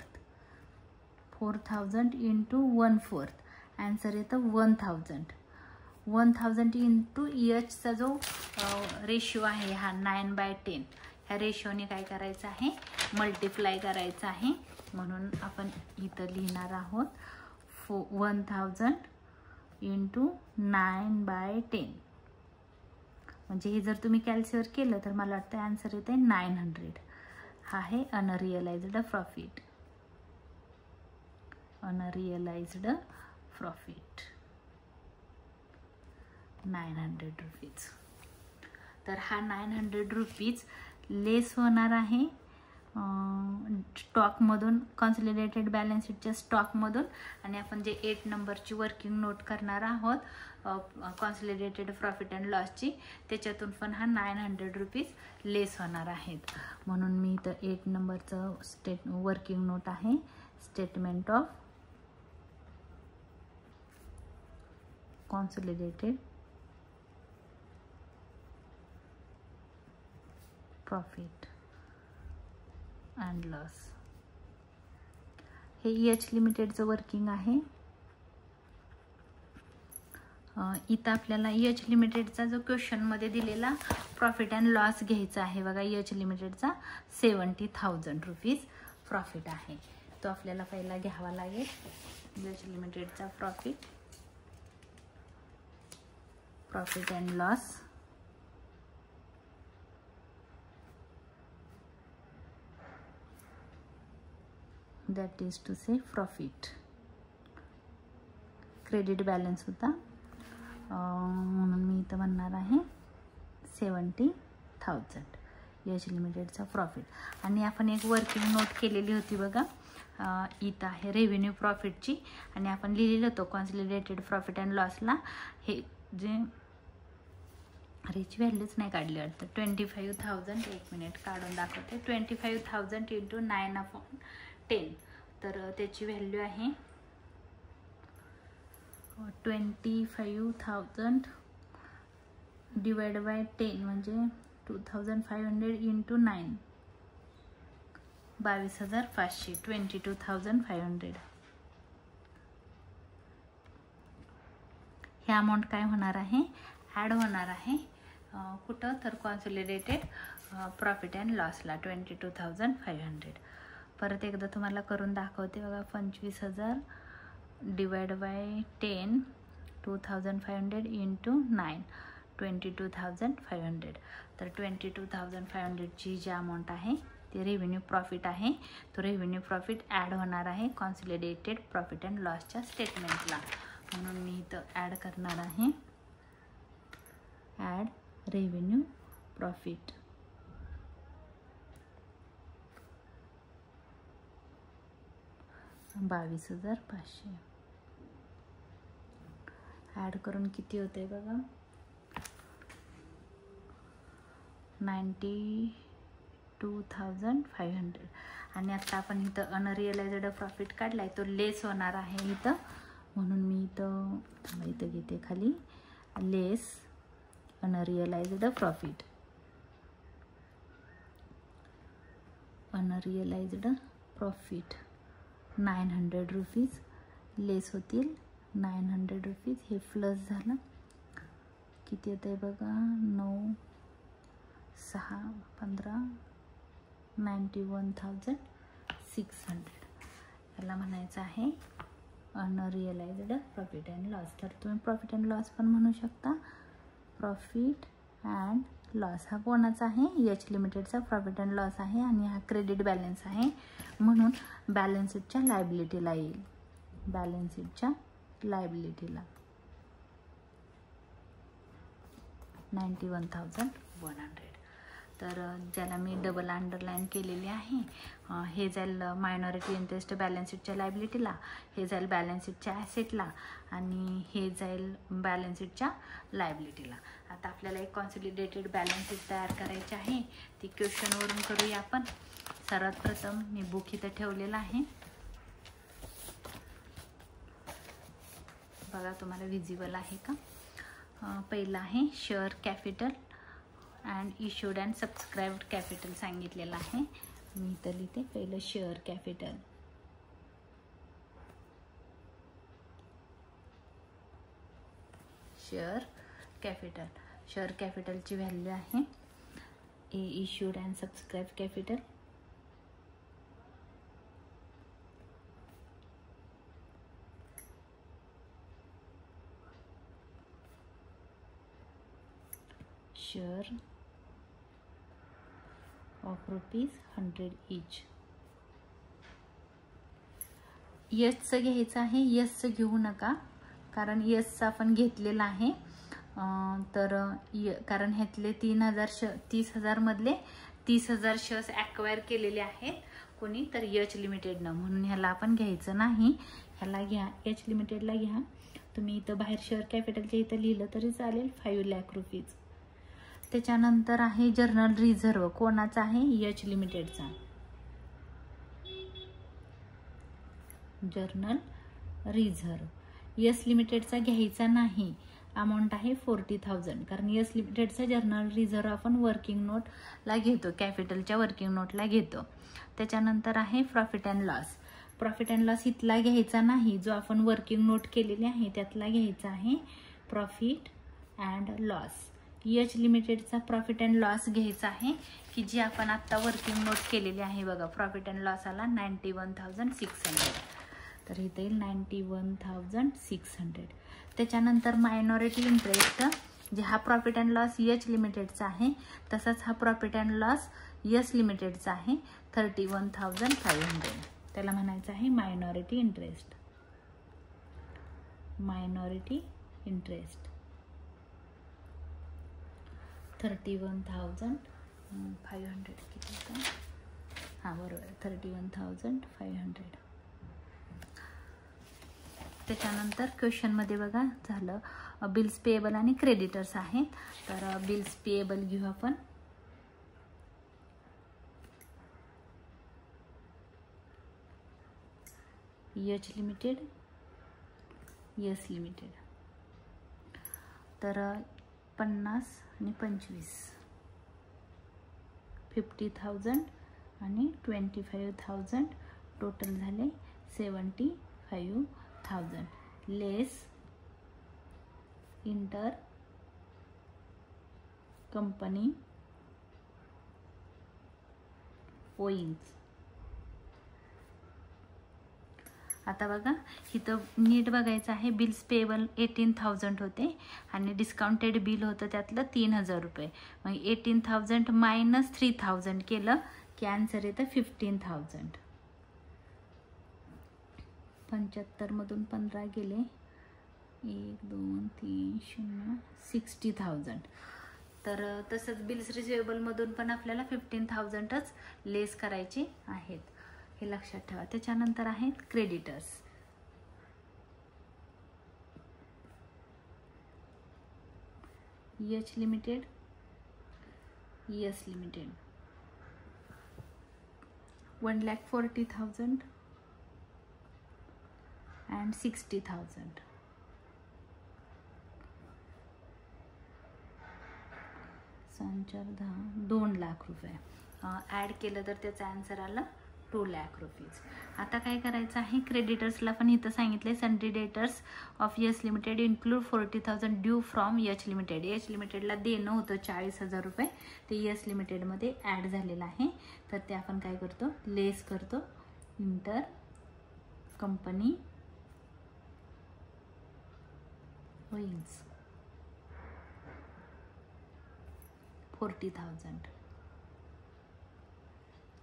4000 इंटू 1/4 आन्सर येतं 1000. 1000 इंटू एचचा जो रेशो आहे हा 9/10. ह्या रेशोने काय करायचं आहे मल्टिप्लाय करायचं आहे. म्हणून आपण इथं लिहिणार आहोत 1000 इंटू 9/10. म्हणजे हे जर तुम्ही कॅल्क्युलेट केलं तर मला वाटतं आन्सर येते 900. हा आहे unrealised profit. Unrealised profit 900 rupees. तर हा 900 रुपीज लेस होणार आहे स्टॉकमधून, कॉन्सॉलिडेटेड बॅलन्स शीटच्या स्टॉकमधून. आणि आपण जे 8 नंबरची वर्किंग नोट करणार आहोत कॉन्सॉलिडेटेड प्रॉफिट अँड लॉसची, त्याच्यातून पण हा 900 रुपीज लेस होणार आहेत. म्हणून मी इथं 8 नंबरचं वर्किंग नोट आहे statement of consolidated profit and loss. हे एच लिमिटेडचं वर्किंग आहे. इथं आपल्याला एच लिमिटेडचा जो क्वेश्चनमध्ये दिलेला प्रॉफिट अँड लॉस घ्यायचा आहे बघा. एच लिमिटेडचा 70,000 रुपीज प्रॉफिट आहे. तो आपल्याला पहिला घ्यावा लागेल. एच लिमिटेडचा profit and loss that is to say profit. Credit balance होता म्हणून मी इथं म्हणणार आहे 70,000 एच लिमिटेडचा प्रॉफिट. आणि आपण एक वर्किंग नोट केलेली होती बघा. इथं आहे रेव्हेन्यू प्रॉफिटची आणि आपण लिहिलेलं होतं कॉन्सॉलिडेटेड प्रॉफिट अँड लॉसला हे जे याची व्हॅल्यूच नाही काढली वाटतं. 25,000. एक मिनिट काढून दाखवते. 25,000 इंटू 9/10. तर त्याची व्हॅल्यू आहे 25,000 डिवाइड बाय 10 म्हणजे 2500 इंटू 9 22,500. 22,500. हे अमाऊंट काय होणार आहे ॲड होणार आहे कुठं तर कॉन्सॉलिडेटेड प्रॉफिट अँड लॉसला 22,500. परत एकदा तुम्हाला करून दाखवते बघा. 25,000 डिवाइड बाय 10 2,500 इंटू 9 22,500. तर 22,500ची जी अमाऊंट आहे ते रेव्हेन्यू प्रॉफिट आहे. तो रेव्हेन्यू प्रॉफिट ॲड होणार आहे कॉन्सॉलिडेटेड प्रॉफिट अँड लॉसच्या स्टेटमेंटला. म्हणून मी इथं ॲड करणार आहे ॲड रेव्हेन्यू प्रॉफिट. $22,500 ॲड करून किती होते बघा, 92,500. आणि आता आपण इथं अनरिअलाइज्ड प्रॉफिट काढलाय, तो लेस होणार आहे इथं, म्हणून मी इथं घेते खाली लेस अनरिअलाइज्ड प्रॉफिट. अनरिअलाइज्ड प्रॉफिट ₹900 लेस होतील ₹900. हे प्लस झालं, किती येत आहे बघा, 9, 6, 15, 91,600. याला म्हणायचं आहे अनरिअलाइज्ड प्रॉफिट अँड लॉस. तर तुम्ही प्रॉफिट अँड लॉस पण म्हणू शकता. प्रॉफिट अँड लॉस हा कोणाचा आहे, एच लिमिटेडचा प्रॉफिट अँड लॉस आहे, आणि हा क्रेडिट बॅलन्स आहे, म्हणून बॅलन्स शीटच्या लायबिलिटीला येईल. बॅलन्स शीटच्या लायबिलिटीला 91,100. तर ज्याला मी डबल अंडरलाईन केलेली आहे, हे जाईल मायनॉरिटी इंटरेस्ट बॅलन्स शीटच्या लायबिलिटीला, हे जाईल बॅलन्स शीटच्या ॲसेटला, आणि हे जाईल बॅलन्स शीटच्या लायबिलिटीला. आता आपल्याला एक कॉन्सॉलिडेटेड बॅलन्स शीट तयार करायची आहे, ती क्वेश्चनवरून करूया आपण. सर्वात प्रथम मी बुक इथं ठेवलेलं आहे बघा, तुम्हाला विजिबल आहे का. पहिलं आहे share capital and issued and subscribed capital सांगितलेलं आहे. मी तर लिहिते पहिलं शेअर कॅपिटल. शेअर कॅपिटलची व्हॅल्यू आहे A issued and subscribed capital share of ₹100 each. यसचं घ्यायचं आहे, यसचं घेऊ नका, कारण यसचं आपण घेतलेलं आहे. तर कारण ह्यातले 30,000 मधले 30,000 शेअर्स ॲक्वायर केलेले आहेत कोणी, तर एच लिमिटेडनं, म्हणून ह्याला आपण घ्यायचं नाही. ह्याला घ्या, एच लिमिटेडला घ्या. तुम्ही इथं बाहेर शेअर कॅपिटलच्या इथं लिहिलं तरी चालेल, ₹5 लाख. त्याच्यानंतर आहे जर्नल रिझर्व. कोणाचा आहे, एच लिमिटेडचा. जर्नल रिझर्व एस लिमिटेडचा घ्यायचा नाही. अमाऊंट आहे 40,000, कारण एस लिमिटेडचा जर्नल रिझर्व आपण वर्किंग नोटला घेतो, कॅपिटलच्या वर्किंग नोटला घेतो. त्याच्यानंतर आहे profit and loss. Profit and loss इथला घ्यायचा नाही, जो आपण वर्किंग नोट केलेली आहे त्यातला घ्यायचा आहे प्रॉफिट अँड लॉस. एच लिमिटेडचा प्रॉफिट अँड लॉस घ्यायचा आहे, की जी आपण आता वर्किंग नोट केलेली आहे बघा. प्रॉफिट अँड लॉस आला 91,600, तर इथे येईल 91,600. त्याच्यानंतर मायनॉरिटी इंटरेस्ट, जे हा प्रॉफिट अँड लॉस एच लिमिटेडचा आहे, तसाच हा प्रॉफिट अँड लॉस एस लिमिटेडचा आहे 31,500. त्याला म्हणायचं आहे मायनॉरिटी इंटरेस्ट. मायनॉरिटी इंटरेस्ट 31,500 किती होतं? हां बरोबर, 31,500. त्याच्यानंतर क्वेश्चनमध्ये बघा झालं बिल्स पेएबल आणि क्रेडिटर्स आहेत. तर बिल्स पेएबल घेऊ आपण. H limited, S limited. तर 50 आणि 25, 50,000 आणि 25,000 टोटल झाले 75,000. लेस इंटर कंपनी ओइंग्स. आता बघा इथं नीट बघायचं आहे. बिल्स पेएबल 18,000 होते आणि डिस्काउंटेड बिल होतं त्यातलं 3,000 रुपये. मग 18,000 मायनस 3,000 केलं की आन्सर येतं 15,000. 75 मधून 15 गेले, 1 2 3 0, 60,000. तर तसंच बिल्स रिसिवेबलमधून पण आपल्याला 15,000च लेस करायचे आहेत, हे लक्षात ठेवा. त्याच्यानंतर आहेत creditors. H limited, S limited 1,40,000 and 60,000. संचार 2 लाख रुपये ॲड केलं तर त्याचा आन्सर आला 2 लाख रुपीज. आता काय करायचं आहे, क्रेडिटर्सला पण इथं सांगितले sundry debtors of S limited include 40,000 due from H limited. H लिमिटेडला देणं होतं 40,000 रुपये, ते एस लिमिटेडमध्ये ॲड झालेलं आहे. तर ते आपण काय करतो, लेस करतो इंटर कंपनी विंग्स 40,000.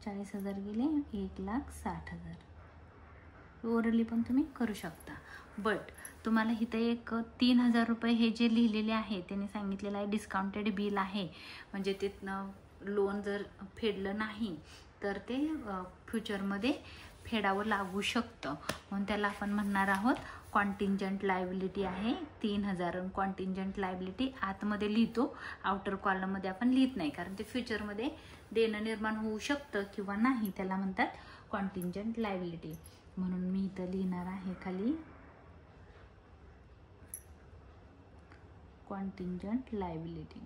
40,000 गेले 1,60,000. ओरली पण तुम्ही करू शकता. बट तुम्हाला इथं एक 3,000 रुपये हे जे लिहिलेले आहे त्यांनी सांगितलेलं आहे डिस्काउंटेड बिल आहे, म्हणजे ते लोन जर फेडलं नाही तर ते फ्युचरमध्ये फेडावं लागू शकतं, म्हणून त्याला आपण म्हणणार आहोत कॉन्टिंजंट लायबिलिटी आहे 3,000. कॉन्टिंजंट लायबिलिटी आतमध्ये लिहितो, आउटर कॉलममध्ये आपण लिहित नाही, कारण ते फ्युचरमध्ये देणं निर्माण होऊ शकतं किंवा नाही, त्याला म्हणतात कॉन्टिंजंट लायबिलिटी. म्हणून मी इथं लिहिणार आहे खाली कॉन्टिंजंट लायबिलिटी.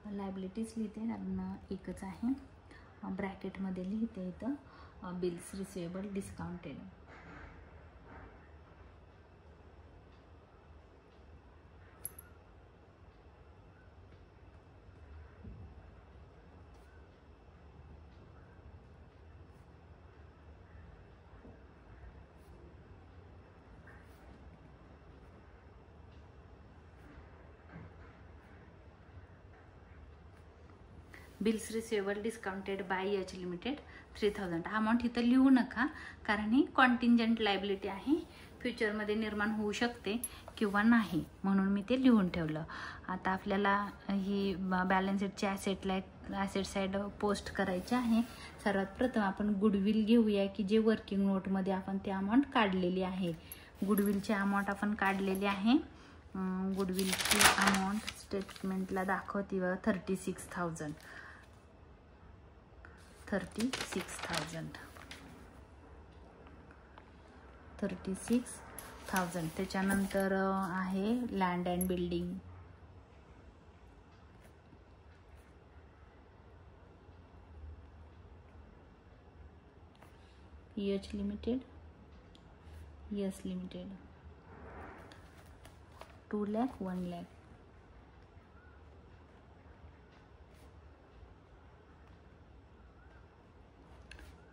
लायबिलिटीज लिहिते कारण एकच आहे, ब्रॅकेटमध्ये लिहिते इथं bills receivable discounted. Bills receivable discounted by H limited 3,000. Amount इथं लिहू नका, कारण ही कॉन्टिंजंट लायबिलिटी आहे, फ्युचरमध्ये निर्माण होऊ शकते किंवा नाही, म्हणून मी ते लिहून ठेवलं. आता आपल्याला ही बॅलन्स शीटची ॲसेट साईड पोस्ट करायची आहे. सर्वात प्रथम आपण गुडविल घेऊया, की जे वर्किंग नोटमध्ये आपण ते अमाऊंट काढलेली आहे. गुडविलची अमाऊंट आपण काढलेली आहे. गुडविलची अमाऊंट स्टेटमेंटला दाखवते 36,000. 36,000. त्याच्यानंतर आहे land and building. H limited, S limited 2 lakh 1 lakh.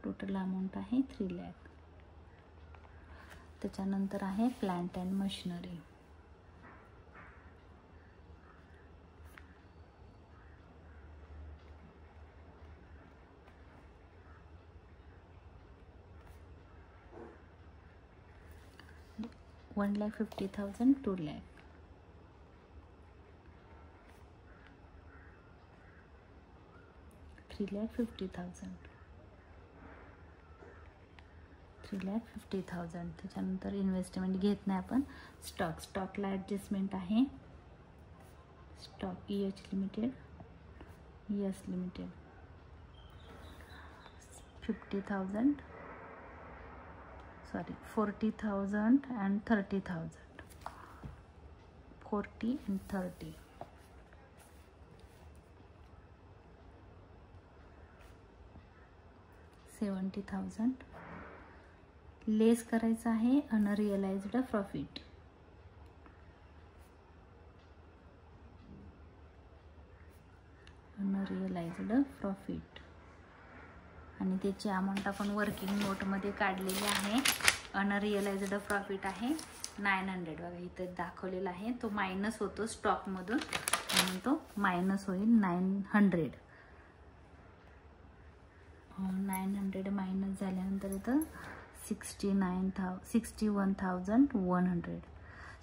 Total amount आहे 3 लाख. त्याच्यानंतर आहे प्लांट अँड मशिनरी. $1,50,000 2 लाख. $3,50,000. त्याच्यानंतर इन्व्हेस्टमेंट घेत नाही आपण. स्टॉकला ॲडजस्टमेंट आहे. Stock H limited, S limited 40,000 and 30,000. 40 and 30. $70,000. लेस करायचं आहे अनरिअलाइज्ड प्रॉफिट. आणि त्याची अमाऊंट आपण वर्किंग नोटमध्ये काढलेली आहे. अनरिअलाइज्ड प्रॉफिट आहे 900. बघा इथं दाखवलेला आहे, तो मायनस होतो स्टॉकमधून, म्हणून तो मायनस होईल 900. 900 मायनस झाल्यानंतर इथं 61,100.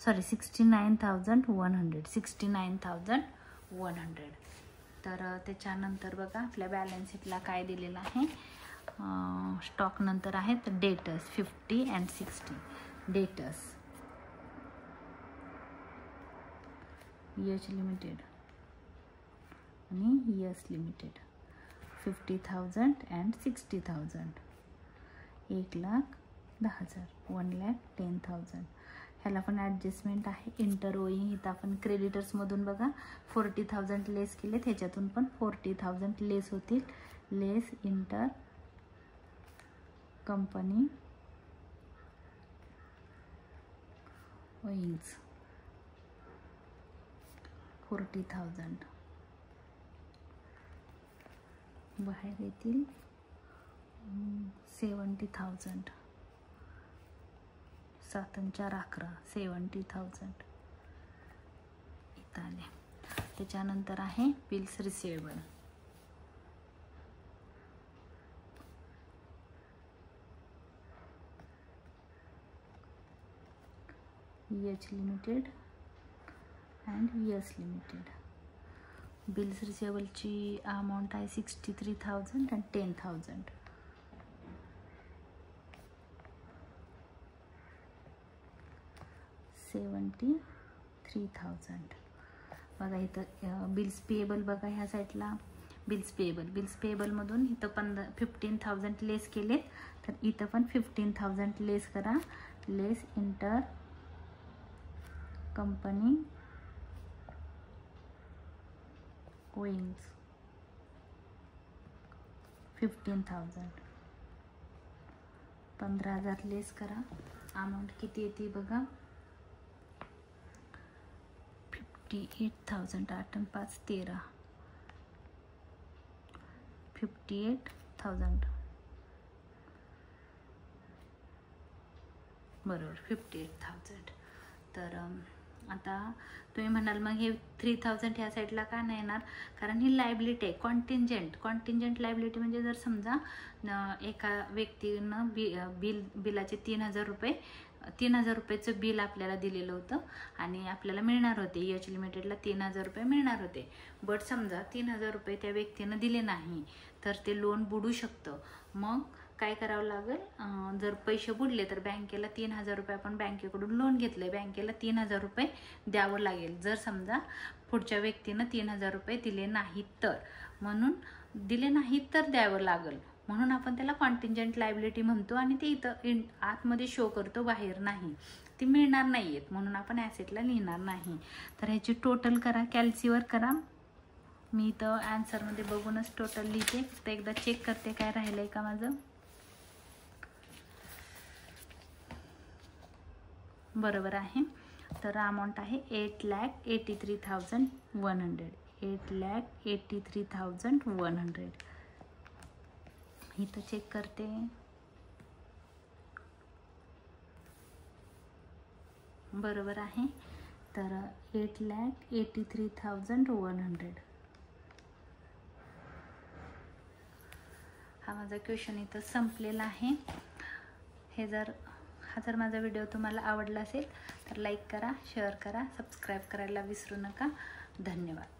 सॉरी 69,100 69,100. तर त्याच्यानंतर बघा आपल्या बॅलन्स शीटला काय दिलेलं आहे. स्टॉक नंतर आहेत debtors 50 and 60. Debtors H limited आणि यस लिमिटेड 50,000 and 60,000. 1,10,000 1,10,000. ह्याला पण ॲडजस्टमेंट आहे. इंटर ओईंग इथं आपण क्रेडिटर्समधून बघा 40,000 लेस केले, त्याच्यातून पण 40,000 लेस होतील. लेस इंटर कंपनी ओईंग्स 40,000. बाहेर येतील 70,000. 7 आणि 4 11 70,000 इथं आले. त्याच्यानंतर आहे bills receivable. H limited and yes limited. Bills रिसिवेबलची अमाऊंट आहे 63,000 and 10,000. $73,000. बघा इथं बिल्स पेएबल बघा ह्या साईडला बिल्स पेएबलमधून इथं 15,000 लेस केलेत, तर इथं पण 15,000 लेस करा. लेस इंटर कंपनी ओईंग्स 15,000. 15,000 लेस करा. अमाऊंट किती येते बघा 58,000. 8 आणि 5 13 58,000 बरोबर 58,000. तर आता तुम्ही म्हणाल मग हे 3,000 ह्या साईडला का नाही येणार, कारण ही लायबिलिटी आहे. कॉन्टिंजंट लायबिलिटी म्हणजे जर समजा एका व्यक्तीनं बिलाचे 3,000 रुपयेचं बिल आपल्याला दिलेलं होतं आणि आपल्याला मिळणार होते, एच लिमिटेडला 3,000 रुपये मिळणार होते. बट समजा 3,000 रुपये त्या व्यक्तीनं दिले नाही तर ते लोन बुडू शकतं. मग काय करावं लागेल, जर पैसे बुडले तर बँकेला 3,000 रुपये आपण बँकेकडून लोन घेतले, बँकेला 3,000 रुपये द्यावं लागेल. जर समजा पुढच्या व्यक्तीनं 3,000 रुपये दिले नाहीत तर, म्हणून दिले नाहीत तर द्यावं लागेल, म्हणून आपण त्याला कॉन्टिंजंट लायबिलिटी म्हणतो. आणि ते इथं आतमध्ये शो करतो, बाहेर नाही. ती मिळणार नाही आहेत म्हणून आपण ॲसेटला लिहिणार नाही. तर ह्याची टोटल करा, कॅल्सीवर करा. मी इथं ॲन्सरमध्ये बघूनच टोटल लिहिते, फक्त एकदा चेक करते काय राहिलं आहे का माझं. बरोबर आहे. तर अमाऊंट आहे 8,83,100. 8,83,100. इथं चेक करते. बरोबर आहे. तर 8,83,100 हा माझा क्वेश्चन इथं संपलेला आहे. हा जर माझा व्हिडिओ तुम्हाला आवडला असेल तर लाईक करा, शेअर करा, सबस्क्राईब करायला विसरू नका. धन्यवाद.